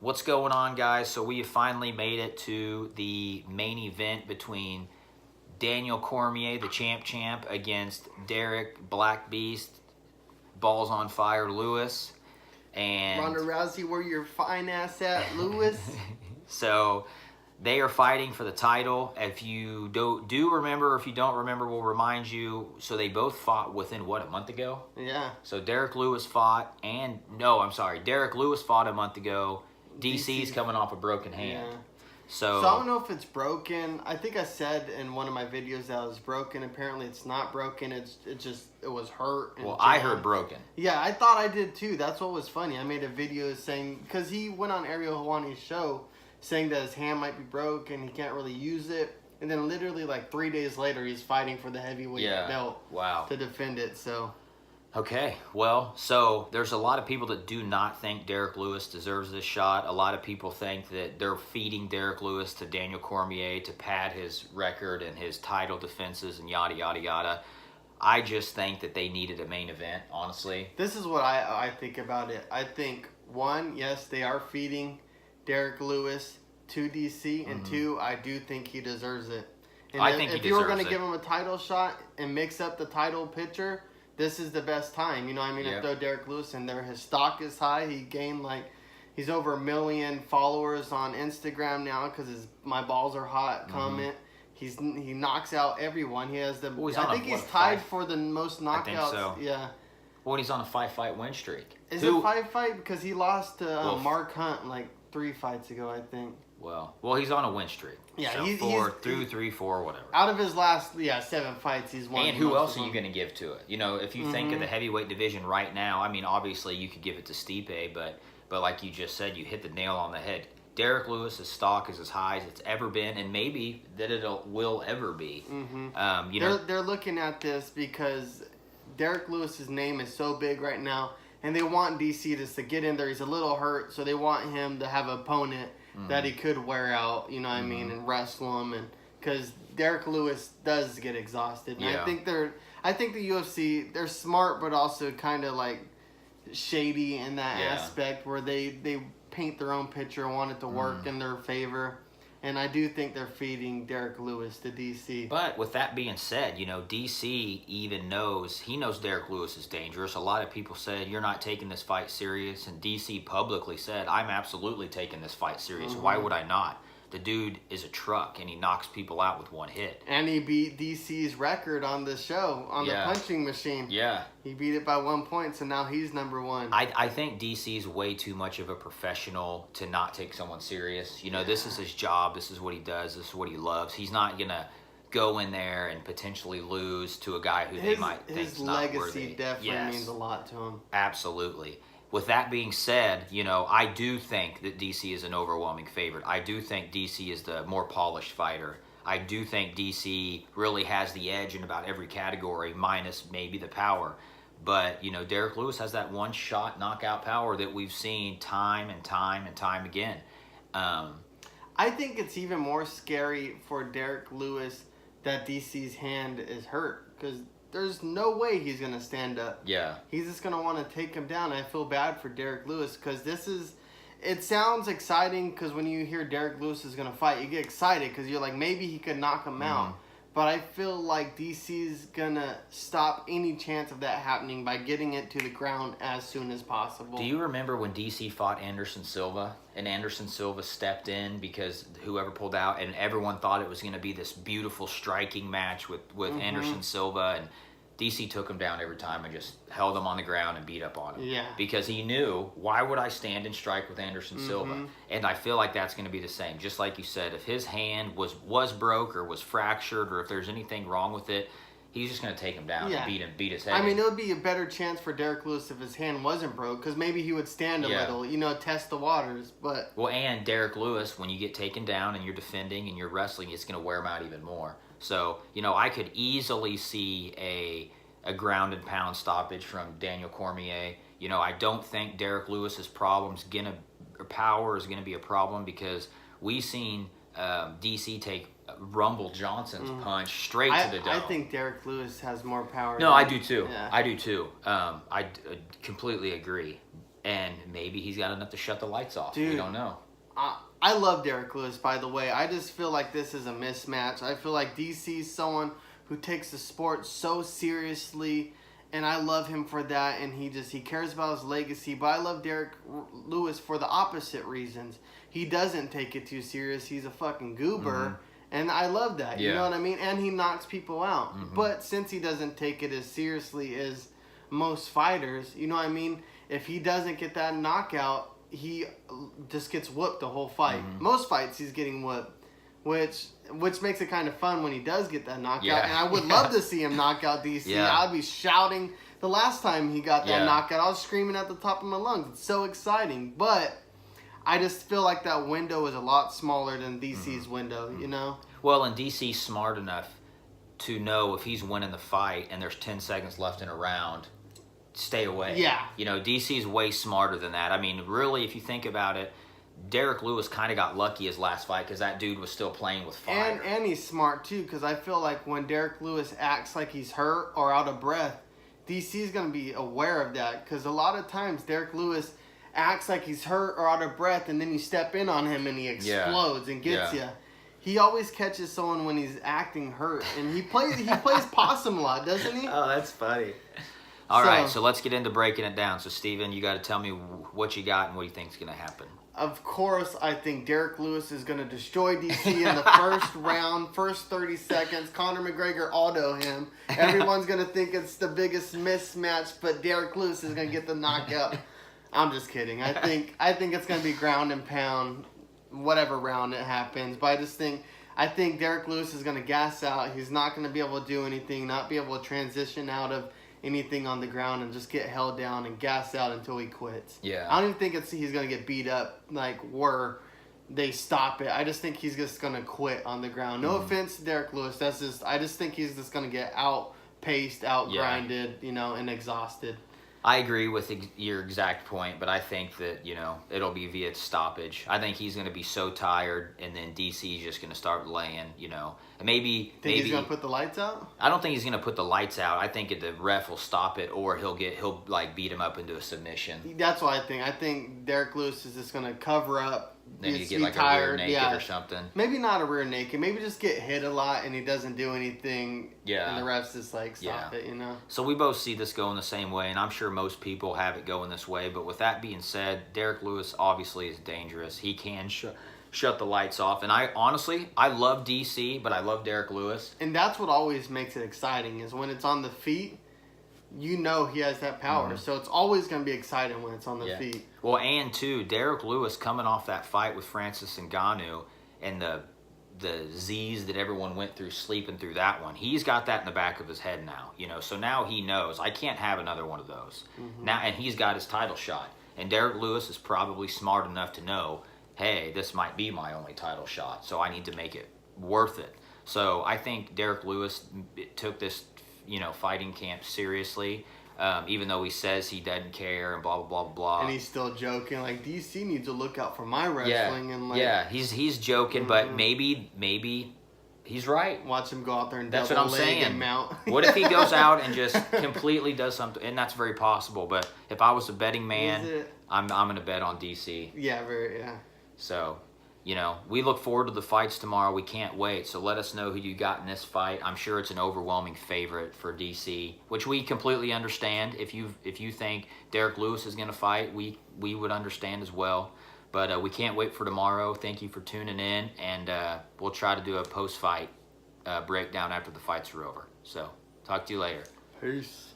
What's going on, guys? So we have finally made it to the main event between Daniel Cormier, the champ, against Derrick, Black Beast, Balls on Fire Lewis. And Ronda Rousey, where your fine ass at, Lewis? So they are fighting for the title. If you do remember, if you don't remember, we'll remind you. So they both fought within, what, a month ago? Yeah. So Derrick Lewis fought, Derrick Lewis fought a month ago. DC's coming off a broken hand. Yeah. So I don't know if it's broken. I think I said in one of my videos that it was broken. Apparently it's not broken. It was hurt. Well, I heard broken. Yeah, I thought I did too. That's what was funny. I made a video saying, because he went on Ariel Helwani's show saying that his hand might be broken, he can't really use it. And then literally like 3 days later, he's fighting for the heavyweight belt to defend it. So... Okay, well, so there's a lot of people that do not think Derrick Lewis deserves this shot. A lot of people think that they're feeding Derrick Lewis to Daniel Cormier to pad his record and his title defenses and yada, yada, yada. I just think that they needed a main event, honestly. This is what I think about it. I think, one, yes, they are feeding Derrick Lewis to DC, and two, I do think he deserves it. And I think he deserves it. If you were going to give him a title shot and mix up the title picture, this is the best time. You know what I mean? Yep. To throw Derrick Lewis in there. His stock is high. He gained he's over 1 million followers on Instagram now because my balls are hot comment. He knocks out everyone. He has the. Well, I think he's tied for the most knockouts. I think so. Yeah. Well, he's on a 5-fight win streak. Is it 5-fight? Because he lost to Mark Hunt like 3 fights ago, I think. Well, he's on a win streak. Yeah, so he's 3, 4, whatever. Out of his last 7 fights, he's won. And who else are you going to give to it? You know, if you think of the heavyweight division right now, I mean, obviously you could give it to Stipe, but like you just said, you hit the nail on the head. Derrick Lewis's stock is as high as it's ever been, and maybe that it will ever be. They're looking at this because Derrick Lewis's name is so big right now, and they want DC just to get in there. He's a little hurt, so they want him to have an opponent that he could wear out, you know what I mean, and wrestle him, and because Derrick Lewis does get exhausted. And I think the UFC, they're smart, but also kind of like shady in that aspect where they paint their own picture and want it to work in their favor. And I do think they're feeding Derrick Lewis to DC. But with that being said, you know, DC even knows Derrick Lewis is dangerous. A lot of people said, you're not taking this fight serious. And DC publicly said, I'm absolutely taking this fight serious. Why would I not? The dude is a truck, and he knocks people out with one hit. And he beat DC's record on the show, on the punching machine. Yeah. He beat it by 1 point, so now he's number one. I think DC's way too much of a professional to not take someone serious. You know, this is his job. This is what he does. This is what he loves. He's not going to go in there and potentially lose to a guy who they might think is not worthy. His legacy definitely means a lot to him. Absolutely. With that being said, you know, I do think that DC is an overwhelming favorite. I do think DC is the more polished fighter. I do think DC really has the edge in about every category, minus maybe the power. But, you know, Derrick Lewis has that one-shot knockout power that we've seen time and time and time again. I think it's even more scary for Derrick Lewis that DC's hand is hurt, because there's no way he's going to stand up. Yeah. He's just going to want to take him down. And I feel bad for Derrick Lewis because it sounds exciting because when you hear Derrick Lewis is going to fight, you get excited because you're like, maybe he could knock him out. But I feel like DC's going to stop any chance of that happening by getting it to the ground as soon as possible. Do you remember when DC fought Anderson Silva? And Anderson Silva stepped in because whoever pulled out, and everyone thought it was going to be this beautiful striking match with Anderson Silva, and DC took him down every time and just held him on the ground and beat up on him. Yeah. Because he knew, why would I stand and strike with Anderson Silva? And I feel like that's going to be the same. Just like you said, if his hand was broke or was fractured, or if there's anything wrong with it, he's just going to take him down and beat his head. I mean, it would be a better chance for Derrick Lewis if his hand wasn't broke, because maybe he would stand a little, you know, test the waters. But well, and Derrick Lewis, when you get taken down and you're defending and you're wrestling, it's going to wear him out even more. So, you know, I could easily see a ground and pound stoppage from Daniel Cormier. You know, I don't think Derrick Lewis's power is going to be a problem, because we've seen DC take Rumble Johnson's punch straight to the dome. I think Derrick Lewis has more power. No, I do too. Yeah. I do too. I completely agree. and maybe he's got enough to shut the lights off. Dude, we don't know. I love Derrick Lewis, by the way. I just feel like this is a mismatch. I feel like DC's someone who takes the sport so seriously, and I love him for that, and he cares about his legacy. But I love Derrick Lewis for the opposite reasons. He doesn't take it too serious. He's a fucking goober, and I love that. Yeah. You know what I mean? And he knocks people out. Mm-hmm. But since he doesn't take it as seriously as most fighters, you know what I mean? If he doesn't get that knockout, he just gets whooped the whole fight. Most fights he's getting whooped, which makes it kind of fun when he does get that knockout. Yeah. And I would love to see him knock out DC. Yeah. I'd be shouting. The last time he got that Yeah. knockout, I was screaming at the top of my lungs. It's so exciting. But I just feel like that window is a lot smaller than DC's window, you know? Well, and DC's smart enough to know if he's winning the fight and there's 10 seconds left in a round, stay away. Yeah. You know, DC's way smarter than that. I mean, really, if you think about it, Derrick Lewis kind of got lucky his last fight because that dude was still playing with fire. And he's smart, too, because I feel like when Derrick Lewis acts like he's hurt or out of breath, DC's going to be aware of that. Because a lot of times, Derrick Lewis acts like he's hurt or out of breath, and then you step in on him and he explodes and gets you. He always catches someone when he's acting hurt, and he plays possum a lot, doesn't he? Oh, that's funny. All right, so let's get into breaking it down. So, Steven, you got to tell me what you got and what you think is going to happen. Of course, I think Derrick Lewis is going to destroy DC in the first round, first 30 seconds. Conor McGregor auto him. Everyone's going to think it's the biggest mismatch, but Derrick Lewis is going to get the knockout. I'm just kidding. I think it's going to be ground and pound, whatever round it happens. But I think Derrick Lewis is going to gas out. He's not going to be able to do anything, not be able to transition out of anything on the ground and just get held down and gas out until he quits. Yeah. I don't even think he's going to get beat up like where they stop it. I just think he's just going to quit on the ground. No offense to Derrick Lewis. I just think he's just going to get outpaced, outgrinded, and exhausted. I agree with your exact point, but I think that, it'll be via stoppage. I think he's going to be so tired, and then DC's just going to start laying, And maybe he's going to put the lights out? I don't think he's going to put the lights out. I think the ref will stop it, or he'll beat him up into a submission. That's what I think. I think Derrick Lewis is just going to cover up. Then you get like tired, a rear naked or something. Maybe not a rear naked. Maybe just get hit a lot and he doesn't do anything. Yeah. And the refs just stop it, So we both see this going the same way, and I'm sure most people have it going this way. But with that being said, Derrick Lewis obviously is dangerous. He can shut the lights off. And I love DC, but I love Derrick Lewis. And that's what always makes it exciting is when it's on the feet, he has that power. So it's always going to be exciting when it's on the feet. Well, and too, Derrick Lewis coming off that fight with Francis Ngannou and the Z's that everyone went through sleeping through that one, he's got that in the back of his head now. So now he knows I can't have another one of those. Now, and he's got his title shot. And Derrick Lewis is probably smart enough to know, hey, this might be my only title shot, so I need to make it worth it. So I think Derrick Lewis took this fighting camp seriously, even though he says he doesn't care and blah, blah, blah, blah. And he's still joking, DC needs to look out for my wrestling. He's joking, but maybe he's right. Watch him go out there and that's what I'm saying. And mount. What if he goes out and just completely does something? And that's very possible, but if I was a betting man, I'm going to bet on DC. Yeah, So, we look forward to the fights tomorrow. We can't wait. So let us know who you got in this fight. I'm sure it's an overwhelming favorite for DC, which we completely understand. If you think Derrick Lewis is going to fight, we would understand as well. But we can't wait for tomorrow. Thank you for tuning in, and we'll try to do a post-fight breakdown after the fights are over. So talk to you later. Peace.